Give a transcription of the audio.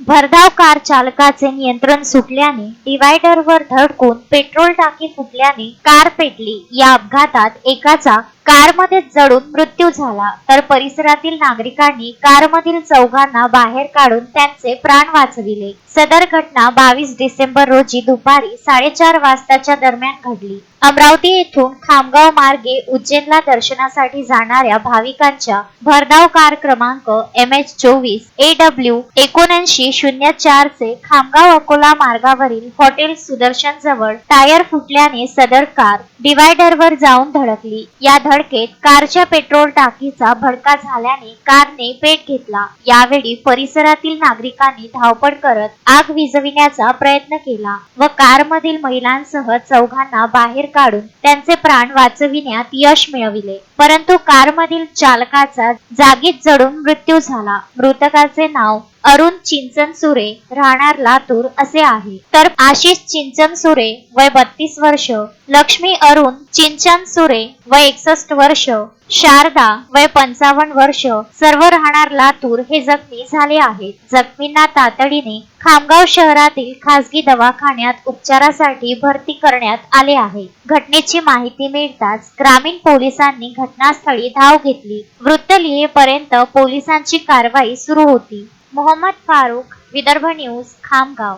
भरधाव कार चालकाचे नियंत्रण सुटल्याने डिव्हायडरवर धडकून पेट्रोल टाकी फुटल्याने कार पेटली। या अपघातात एकाचा कारमध्ये जळून मृत्यू झाला, तर परिसरातील नागरिकांनी कारमधील चौघांना बाहेर काढून त्यांचे प्राण वाचविले। सदर घटना 22 डिसेंबर रोजी दुपारी 4:30 वाजताच्या दरम्यान घडली। अमरावती येथून खामगाव मार्गे उज्जैनला दर्शनासाठी जाणाऱ्या भाविकांच्या भरधाव कार क्रमांक MH24 AW 7904 चे खामगाव अकोला मार्गावरील हॉटेल सुदर्शन जवळ टायर फुटल्याने सदर कार डिव्हायडरवर जाऊन धडकली। या धडकेत कारच्या पेट्रोल टाकीचा भडका झाल्याने कारने पेट घेतला। यावेळी परिसरातील नागरिकांनी धावपळ करत आग विझविण्याचा प्रयत्न केला व कारमधील महिलांसह चौघांना बाहेर काढून त्यांचे प्राण वाचविण्यात यश मिळविले, परंतु कारमधील चालकाचा जागीच जळून मृत्यू झाला। मृतकाचे नाव अरुण चिंचनसुरे राहणार लातूर असे आहे, तर आशिष चिंचनसुरे वय 32 वर्ष, लक्ष्मी अरुण चिंचनसुरे वय 61 वर्ष, शारदा वय 55 वर्ष सर्व राहणार लातूर हे जखमी झाले आहेत। जखमींना तातडीने खामगाव शहरातील खासगी दवाखान्यात उपचारासाठी भरती करण्यात आले आहे। घटनेची माहिती मिळताच ग्रामीण पोलिसांनी घटनास्थळी धाव घेतली। वृत्त लिहेपर्यंत पोलिसांची कारवाई सुरू होती। मोहम्मद फारूक, विदर्भ न्यूज, खामगाव।